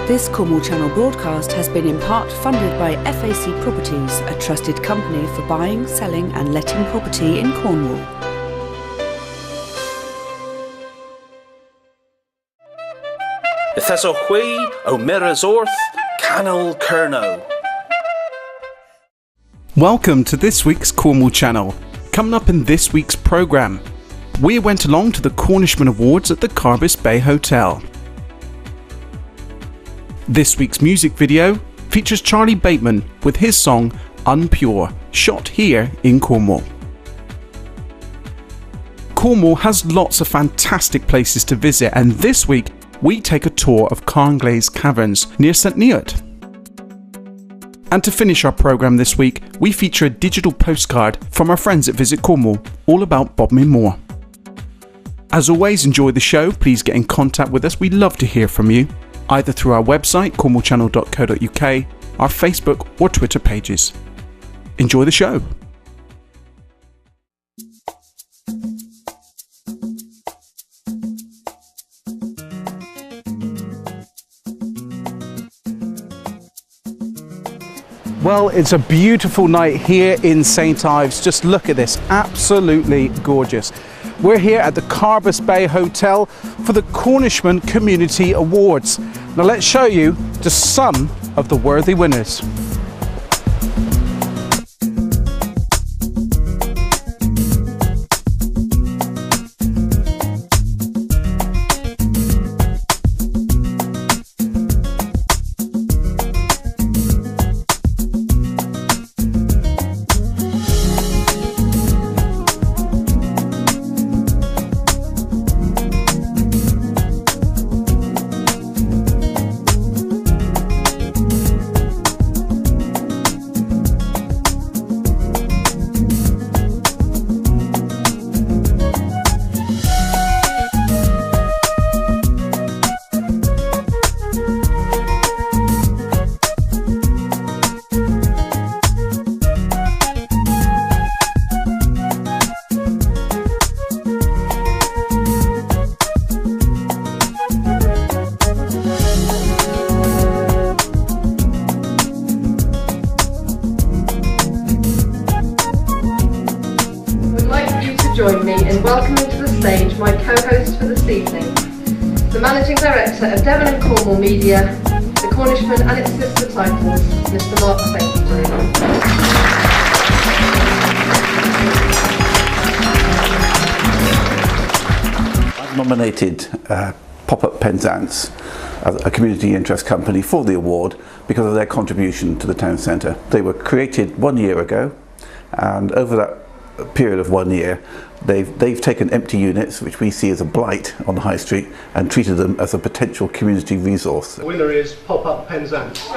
This Cornwall Channel broadcast has been in part funded by FAC Properties, a trusted company for buying, selling and letting property in Cornwall. Ithesowchwi o Mirasorth, Canol Kerno. Welcome to this week's Cornwall Channel. Coming up in this week's programme, we went along to the Cornishman Awards at the Carbis Bay Hotel. This week's music video features Charlie Bateman with his song Unpure, shot here in Cornwall. Cornwall has lots of fantastic places to visit, and this week we take a tour of Carnglaze Caverns near St Neot. And to finish our programme this week, we feature a digital postcard from our friends at Visit Cornwall, all about Bodmin Moor. As always, enjoy the show. Please get in contact with us. We'd love to hear from you, either through our website, cornwallchannel.co.uk, our Facebook or Twitter pages. Enjoy the show. Well, it's a beautiful night here in St Ives. Just look at this, absolutely gorgeous. We're here at the Carbis Bay Hotel for the Cornishman Community Awards. Now let's show you just some of the worthy winners. Join me in welcoming to the stage my co-host for this evening, the Managing Director of Devon and Cornwall Media, the Cornishman and its sister titles, Mr. Mark Sainsbury. I've nominated Pop-Up Penzance as a community interest company for the award because of their contribution to the town centre. They were created 1 year ago, and over that period of 1 year they've taken empty units, which we see as a blight on the high street, and treated them as a potential community resource. The winner is Pop-Up Penzance.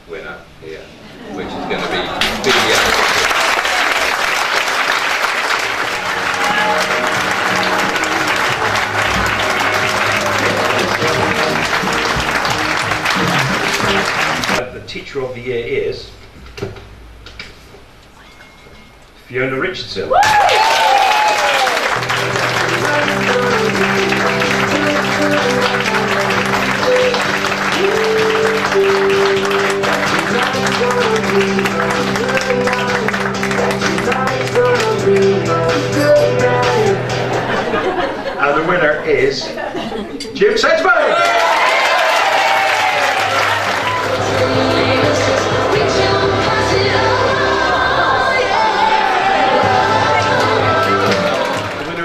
Winner here, which is going to be video. Teacher of the Year is Fiona Richardson. And the winner is Jim Sainsbury.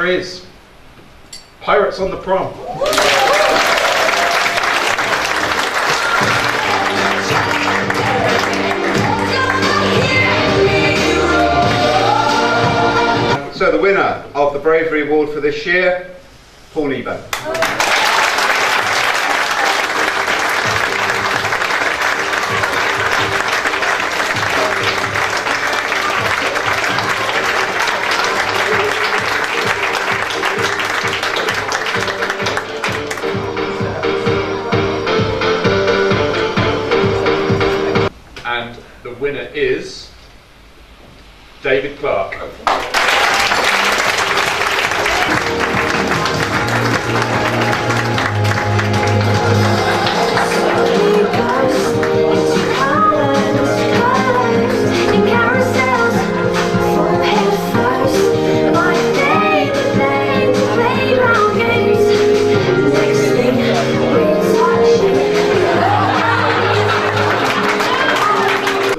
Is Pirates on the Prom. So the winner of the Bravery Award for this year, Paul Eber. the winner is David Clark.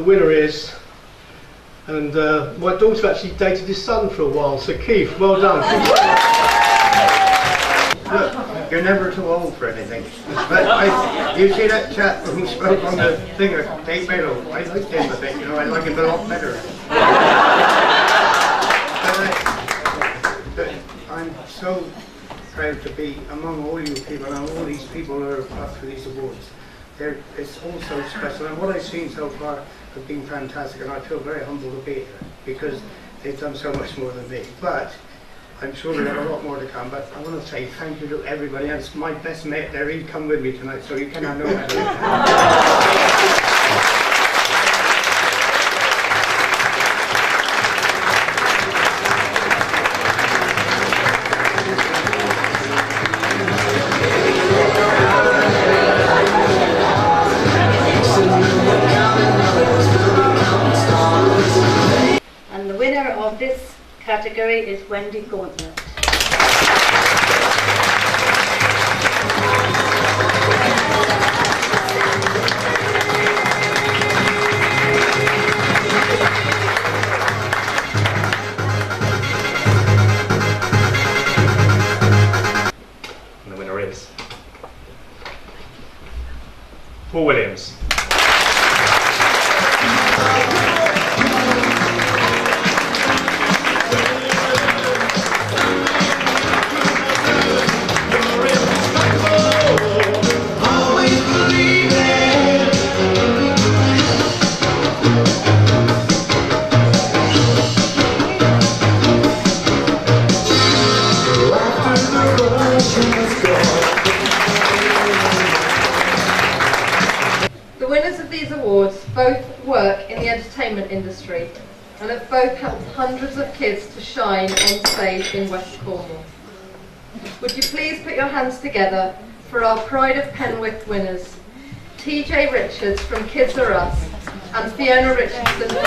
Winner is, and my daughter actually dated his son for a while, so Keith, well done. Look, you're never too old for anything. But you see that chap who spoke on the thing, Dave Melo, I liked him, I think, you know, I like him a lot better. But I'm so proud to be among all you people and all these people who are up for these awards. It's all so special, and what I've seen so far has been fantastic, and I feel very humble to be here because they've done so much more than me. But I'm sure we have a lot more to come. But I want to say thank you to everybody. And it's my best mate there. He'd come with me tonight, so you cannot know that. This category is Wendy Gauntlet. And the winner is Paul Williams. The winners of these awards both work in the entertainment industry and have both helped hundreds of kids to shine on stage in West Cornwall. Would you please put your hands together for our Pride of Penwith winners, TJ Richards from Kids Are Us and Fiona Richardson from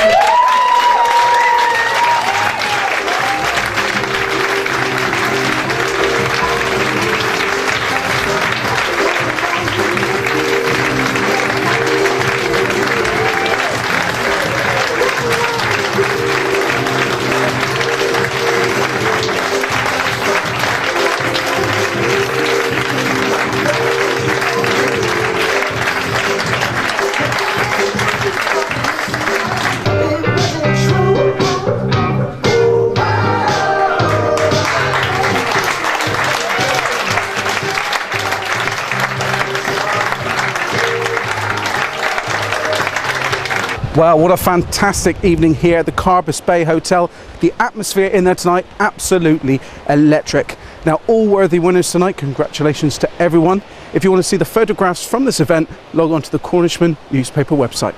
Well, what a fantastic evening here at the Carbis Bay Hotel. The atmosphere in there tonight, absolutely electric. Now, all worthy winners tonight, congratulations to everyone. If you want to see the photographs from this event, log on to the Cornishman newspaper website.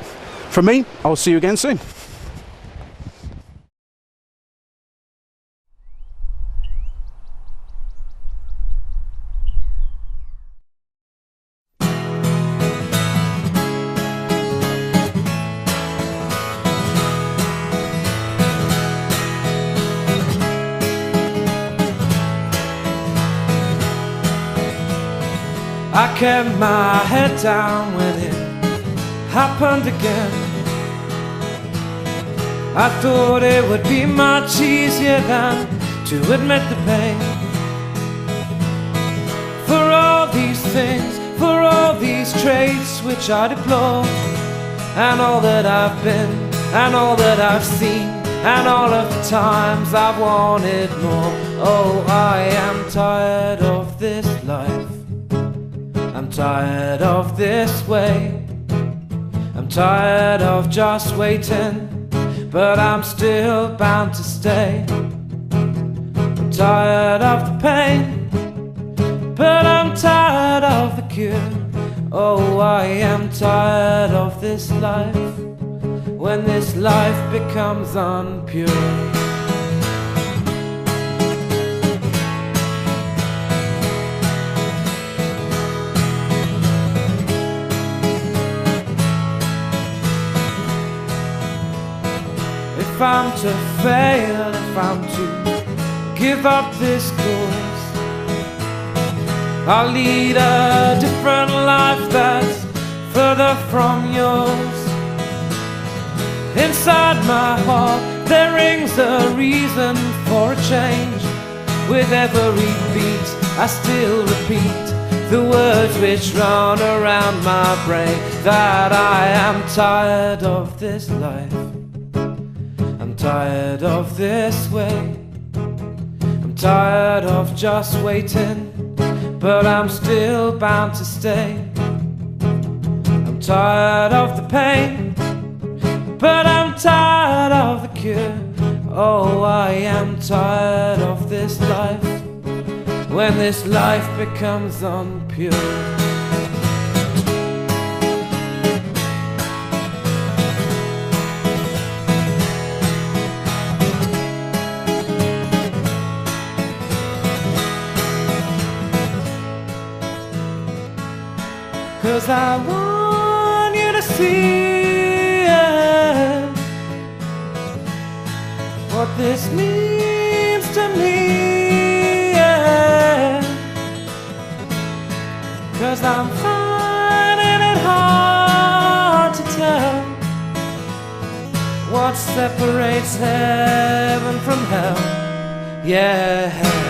From me, I'll see you again soon. I kept my head down when it happened again. I thought it would be much easier than to admit the pain. For all these things, for all these traits which I deplore, and all that I've been, and all that I've seen, and all of the times I've wanted more. Oh, I am tired of this life. I'm tired of this way. I'm tired of just waiting, but I'm still bound to stay. I'm tired of the pain, but I'm tired of the cure. Oh, I am tired of this life. when this life becomes unpure. If I'm to fail, if I'm to give up this course, I'll lead a different life that's further from yours. Inside my heart there rings a reason for a change. With every beat I still repeat the words which run around my brain, that I am tired of this life, I'm tired of this way, I'm tired of just waiting, but I'm still bound to stay. I'm tired of the pain, but I'm tired of the cure. Oh, I am tired of this life, when this life becomes unpure. 'Cause I want you to see what this means to me, 'cause I'm finding it hard to tell what separates heaven from hell. Yeah, yeah.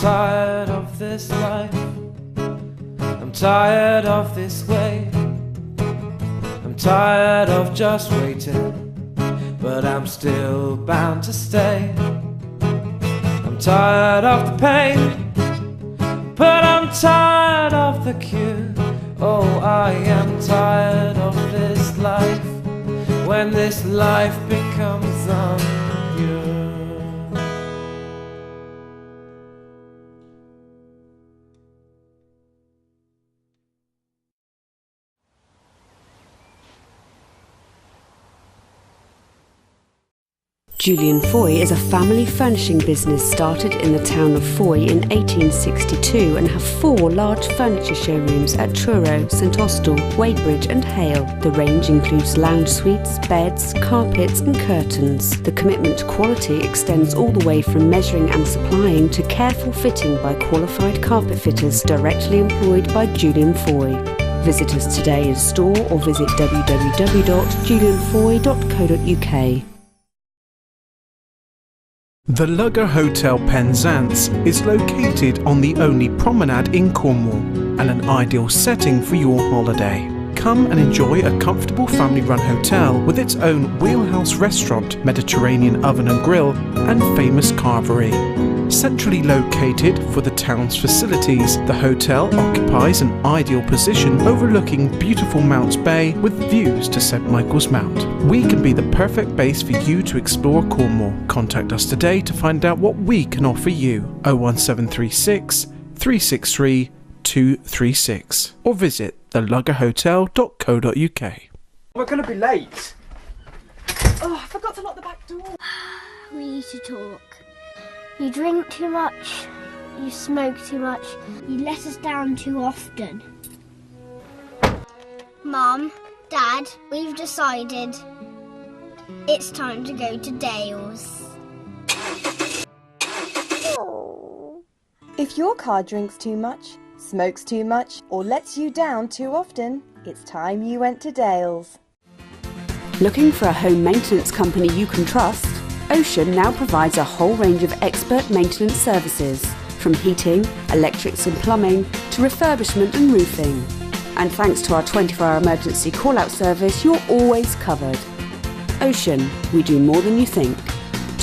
Tired of this life, I'm tired of this way, I'm tired of just waiting, but I'm still bound to stay. I'm tired of the pain, but I'm tired of the cure. Oh, I am tired of this life, when this life becomes unpure. Julian Foy is a family furnishing business started in the town of Foy in 1862 and have 4 large furniture showrooms at Truro, St Austell, Wadebridge and Hale. The range includes lounge suites, beds, carpets and curtains. The commitment to quality extends all the way from measuring and supplying to careful fitting by qualified carpet fitters directly employed by Julian Foy. Visit us today in store or visit www.julianfoy.co.uk. The Lugger Hotel Penzance is located on the only promenade in Cornwall and an ideal setting for your holiday. Come and enjoy a comfortable family-run hotel with its own wheelhouse restaurant, Mediterranean oven and grill, and famous carvery. Centrally located for the town's facilities, the hotel occupies an ideal position overlooking beautiful Mounts Bay with views to St Michael's Mount. We can be the perfect base for you to explore Cornwall. Contact us today to find out what we can offer you. 01736 363 236 or visit theluggerhotel.co.uk. We're going to be late. Oh, I forgot to lock the back door. We need to talk. You drink too much, you smoke too much, you let us down too often. Mum, Dad, we've decided it's time to go to Dale's. If your car drinks too much, smokes too much, or lets you down too often, it's time you went to Dale's. Looking for a home maintenance company you can trust? Ocean now provides a whole range of expert maintenance services, from heating, electrics and plumbing, to refurbishment and roofing. And thanks to our 24-hour emergency call-out service, you're always covered. Ocean, we do more than you think.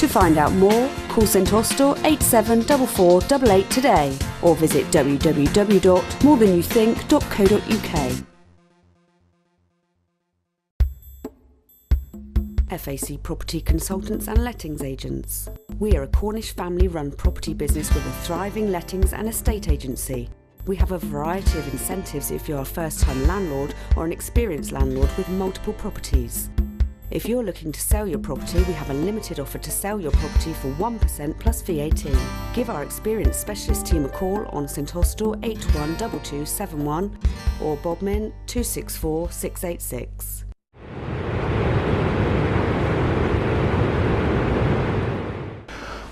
To find out more, call St Austell 874488 today or visit www.morethanyoutthink.co.uk. FAC Property Consultants and Lettings Agents. We are a Cornish family-run property business with a thriving lettings and estate agency. We have a variety of incentives if you're a first-time landlord or an experienced landlord with multiple properties. If you're looking to sell your property, we have a limited offer to sell your property for 1% plus VAT. Give our experienced specialist team a call on St Austell 812271 or Bodmin 264 686.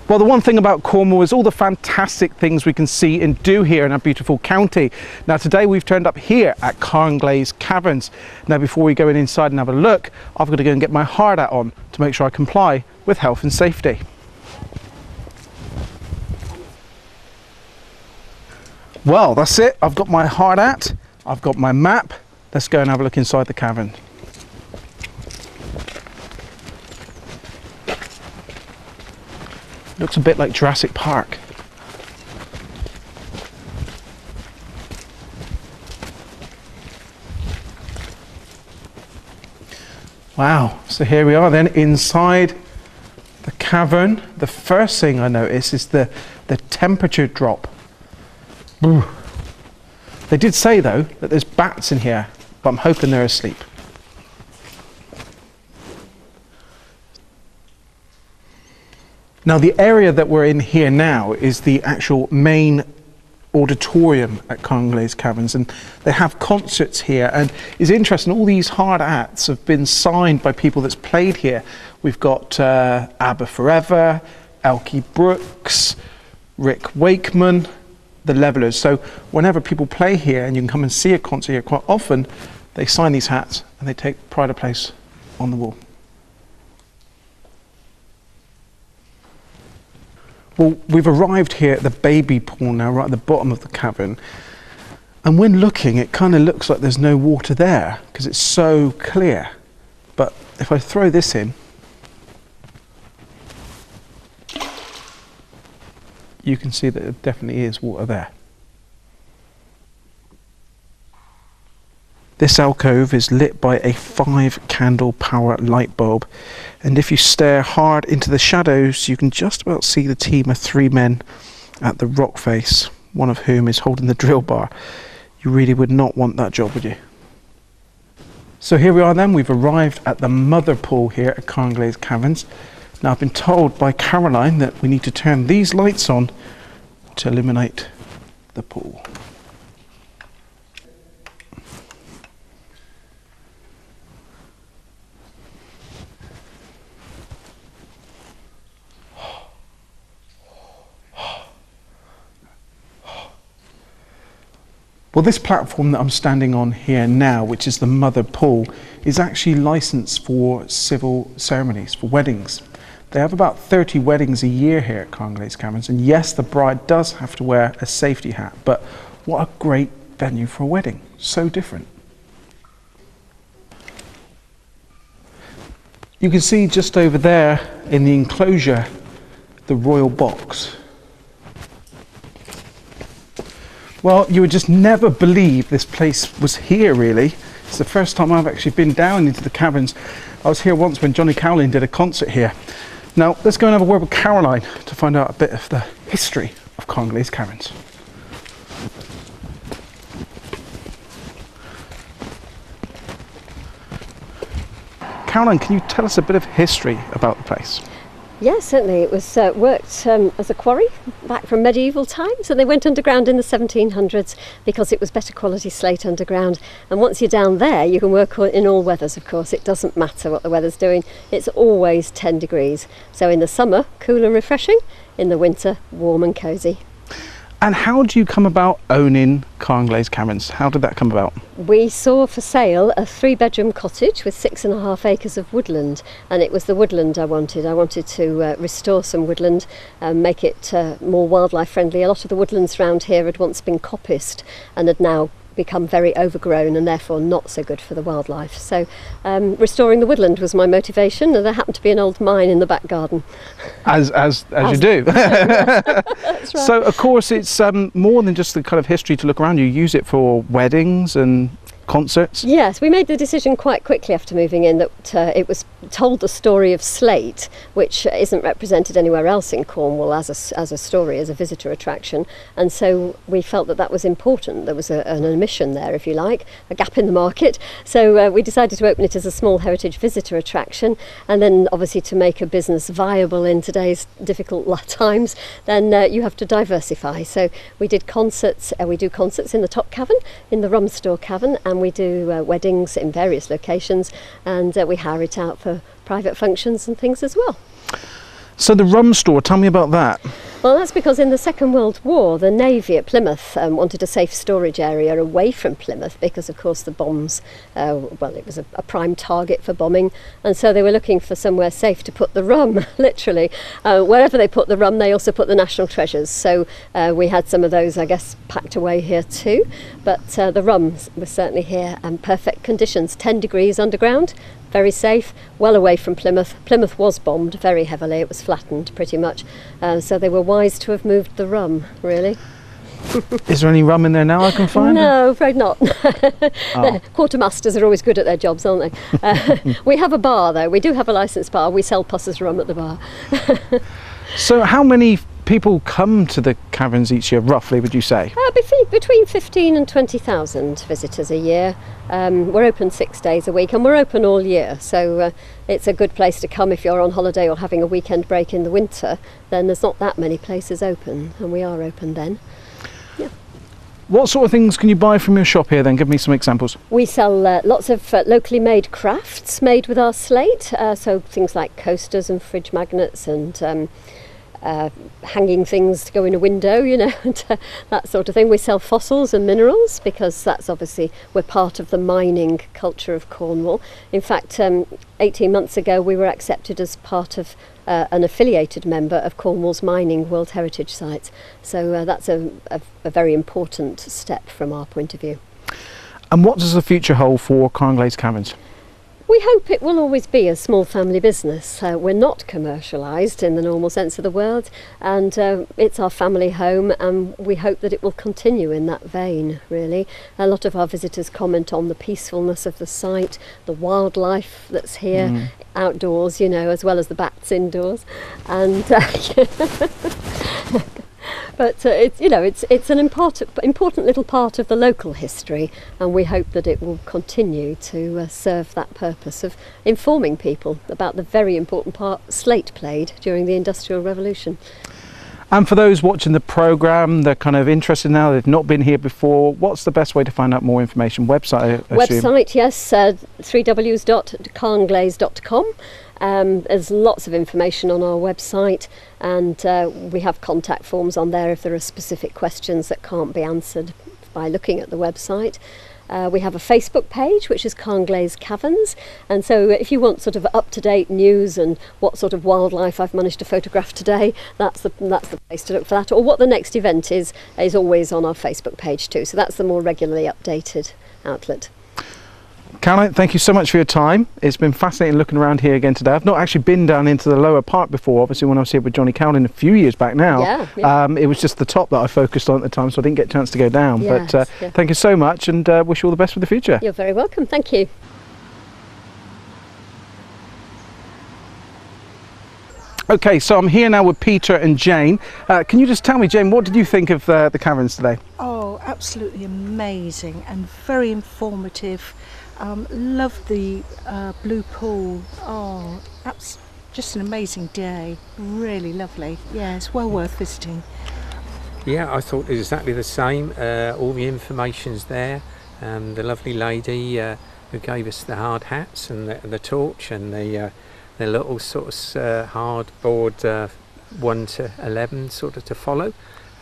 Well, the one thing about Cornwall is all the fantastic things we can see and do here in our beautiful county. Now today we've turned up here at Carnglaze Caverns. Now before we go inside and have a look, I've got to go and get my hard hat on to make sure I comply with health and safety. Well, that's it. I've got my hard hat, I've got my map. Let's go and have a look inside the cavern. Looks a bit like Jurassic Park. Wow, so here we are then inside the cavern. The first thing I notice is the temperature drop. Ooh. They did say though that there's bats in here, but I'm hoping they're asleep. Now the area that we're in here now is the actual main auditorium at Carnglaze Caverns, and they have concerts here, and it's interesting, all these hard hats have been signed by people that's played here. We've got ABBA Forever, Elkie Brooks, Rick Wakeman, the Levellers. So whenever people play here, and you can come and see a concert here quite often, they sign these hats and they take pride of place on the wall. Well, we've arrived here at the baby pool now, right at the bottom of the cavern. And when looking, it kind of looks like there's no water there because it's so clear. But if I throw this in, you can see that there definitely is water there. This alcove is lit by a 5-candle power light bulb, and if you stare hard into the shadows you can just about see the team of 3 men at the rock face, one of whom is holding the drill bar. You really would not want that job, would you? So here we are then, we've arrived at the mother pool here at Carnglaze Caverns. Now I've been told by Caroline that we need to turn these lights on to illuminate the pool. Well, this platform that I'm standing on here now, which is the mother pool, is actually licensed for civil ceremonies, for weddings. They have about 30 weddings a year here at Carnglaze Caverns, and yes, the bride does have to wear a safety hat, but what a great venue for a wedding. So different. You can see just over there in the enclosure, the royal box. Well, you would just never believe this place was here, really. It's the first time I've actually been down into the caverns. I was here once when Johnny Cowling did a concert here. Now, let's go and have a word with Caroline to find out a bit of the history of Carnglaze Caverns. Caroline, can you tell us a bit of history about the place? Yes, certainly. It was worked as a quarry back from medieval times, and they went underground in the 1700s because it was better quality slate underground. And once you're down there, you can work in all weathers, of course. It doesn't matter what the weather's doing. It's always 10 degrees. So in the summer, cool and refreshing. In the winter, warm and cosy. And how do you come about owning Carnglaze Caverns? How did that come about? We saw for sale a 3-bedroom cottage with 6.5 acres of woodland, and it was the woodland I wanted. I wanted to restore some woodland and make it more wildlife friendly. A lot of the woodlands around here had once been coppiced and had now become very overgrown and therefore not so good for the wildlife. So restoring the woodland was my motivation, and there happened to be an old mine in the back garden. As you do. That's right. So of course it's more than just the kind of history to look around. You use it for weddings and concerts? Yes, we made the decision quite quickly after moving in that it was told the story of Slate, which isn't represented anywhere else in Cornwall as a story, as a visitor attraction, and so we felt that that was important. There was an omission there, if you like, a gap in the market, so we decided to open it as a small heritage visitor attraction, and then obviously to make a business viable in today's difficult times, then you have to diversify. So we did concerts, we do concerts in the top cavern, in the rum store cavern, and we do weddings in various locations, and we hire it out for private functions and things as well. So the rum store, tell me about that. Well, that's because in the Second World War, the Navy at Plymouth wanted a safe storage area away from Plymouth because, of course, the bombs, well, it was a prime target for bombing, and so they were looking for somewhere safe to put the rum, literally. Wherever they put the rum, they also put the national treasures, so we had some of those, I guess, packed away here too, but the rum was certainly here, and perfect conditions, 10 degrees underground, very safe, well away from Plymouth. Plymouth was bombed very heavily, it was flattened pretty much, so they were wise to have moved the rum, really. Is there any rum in there now I can find? No, afraid not. Oh. Quartermasters are always good at their jobs, aren't they? We have a bar though, we do have a licensed bar, we sell Pusser's rum at the bar. So how many people come to the caverns each year, roughly, would you say? Between 15 and 20,000 visitors a year. We're open 6 days a week, and we're open all year, so it's a good place to come if you're on holiday or having a weekend break in the winter. Then there's not that many places open, and we are open then. Yeah. What sort of things can you buy from your shop here then? Give me some examples. We sell lots of locally made crafts made with our slate, so things like coasters and fridge magnets and hanging things to go in a window, you know, and that sort of thing. We sell fossils and minerals because that's obviously, we're part of the mining culture of Cornwall. In fact, 18 months ago we were accepted as part of an affiliated member of Cornwall's mining World Heritage Sites. So that's a very important step from our point of view. And what does the future hold for Cornwall's Caverns? We hope it will always be a small family business. We're not commercialised in the normal sense of the word, and it's our family home, and we hope that it will continue in that vein, really. A lot of our visitors comment on the peacefulness of the site, the wildlife that's here, outdoors, you know, as well as the bats indoors. And but it's, you know, it's an important little part of the local history, and we hope that it will continue to serve that purpose of informing people about the very important part slate played during the Industrial Revolution. And for those watching the programme, they're kind of interested now, they've not been here before, what's the best way to find out more information? Website, I assume? Website, yes, www.carnglaze.com. There's lots of information on our website, and we have contact forms on there if there are specific questions that can't be answered by looking at the website. We have a Facebook page which is Cornwall Caverns, and so if you want sort of up-to-date news and what sort of wildlife I've managed to photograph today, that's the place to look for that. Or what the next event is always on our Facebook page too, so that's the more regularly updated outlet. Caroline, thank you so much for your time. It's been fascinating looking around here again today. I've not actually been down into the lower part before, obviously when I was here with Johnny Cowlin a few years back now. Yeah. It was just the top that I focused on at the time, so I didn't get a chance to go down. Yes, but thank you so much, and wish you all the best for the future. You're very welcome, thank you. Okay, so I'm here now with Peter and Jane. Can you just tell me, Jane, what did you think of the caverns today? Oh, absolutely amazing and very informative. Loved the blue pool. Oh, that's just an amazing day. Really lovely. Yeah, it's well worth visiting. Yeah, I thought exactly the same. All the information's there. The lovely lady who gave us the hard hats and the torch and the little sort of hard board 1 to 11 sort of to follow,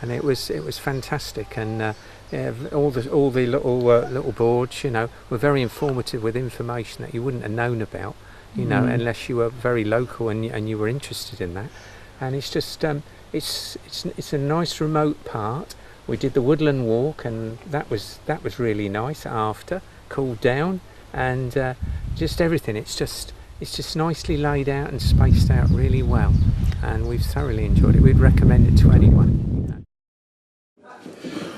and it was fantastic. And all the little boards, you know, were very informative with information that you wouldn't have known about, you know, unless you were very local and you were interested in that. And it's just it's a nice remote part we did the woodland walk, and that was really nice. After cooled down, and just everything. It's just nicely laid out and spaced out really well, and we've thoroughly enjoyed it. We'd recommend it to anyone.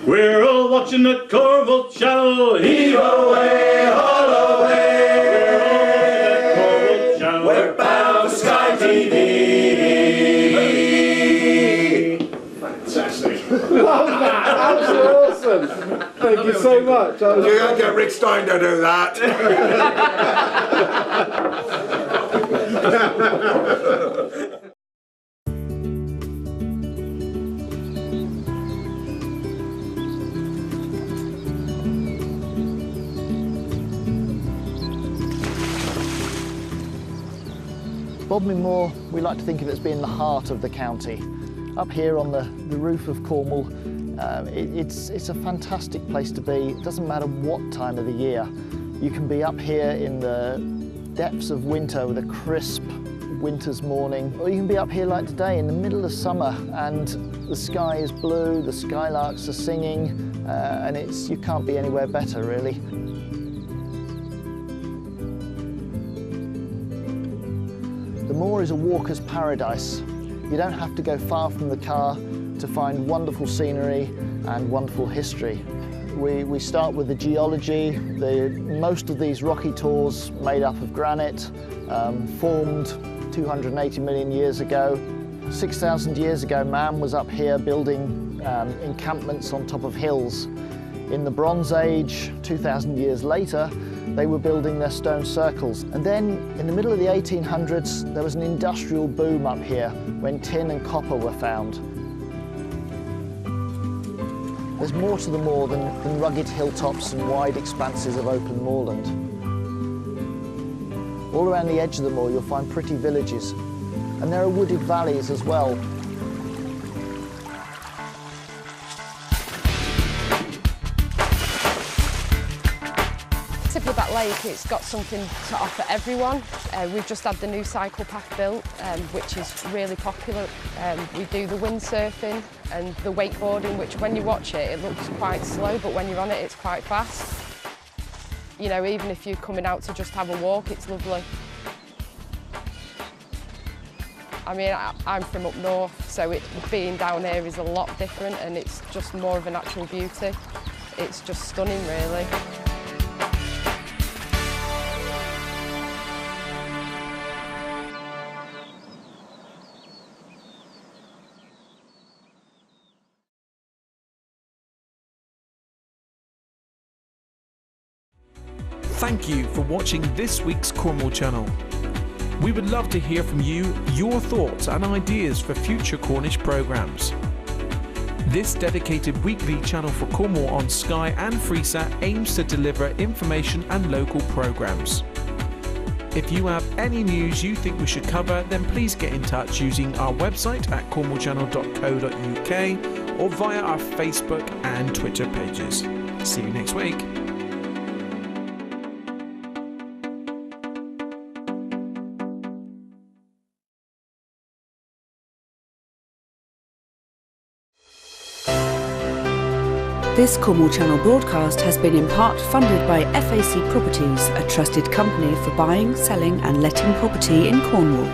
We're all watching the Cornwall channel. Heave away, haul away. We're all watching the Cornwall channel. We're bound for Sky TV. Fantastic. Love that. Absolutely awesome. Thank you so much. You don't get Rick Stein to do that. Bodmin Moor, we like to think of it as being the heart of the county. Up here on the roof of Cornwall, it's a fantastic place to be. It doesn't matter what time of the year. You can be up here in the depths of winter with a crisp winter's morning, or you can be up here like today in the middle of summer and the sky is blue, the skylarks are singing, and you can't be anywhere better really. The moor is a walker's paradise. You don't have to go far from the car to find wonderful scenery and wonderful history. We start with the geology. Most of these rocky tors made up of granite, formed 280 million years ago. 6,000 years ago, man was up here building encampments on top of hills. In the Bronze Age, 2,000 years later, they were building their stone circles. And then in the middle of the 1800s, there was an industrial boom up here when tin and copper were found. There's more to the moor than rugged hilltops and wide expanses of open moorland. All around the edge of the moor, you'll find pretty villages. And there are wooded valleys as well. Tippleback Lake, it's got something to offer everyone. We've just had the new cycle path built, which is really popular. We do the windsurfing and the wakeboarding, which when you watch it, it looks quite slow, but when you're on it, it's quite fast. You know, even if you're coming out to just have a walk, it's lovely. I mean, I'm from up north, so being down here is a lot different, and it's just more of a natural beauty. It's just stunning, really. Thank you for watching this week's Cornwall Channel. We would love to hear from you, your thoughts and ideas for future Cornish programmes. This dedicated weekly channel for Cornwall on Sky and Freesat aims to deliver information and local programmes. If you have any news you think we should cover, then please get in touch using our website at cornwallchannel.co.uk or via our Facebook and Twitter pages. See you next week. This Cornwall Channel broadcast has been in part funded by FAC Properties, a trusted company for buying, selling and letting property in Cornwall.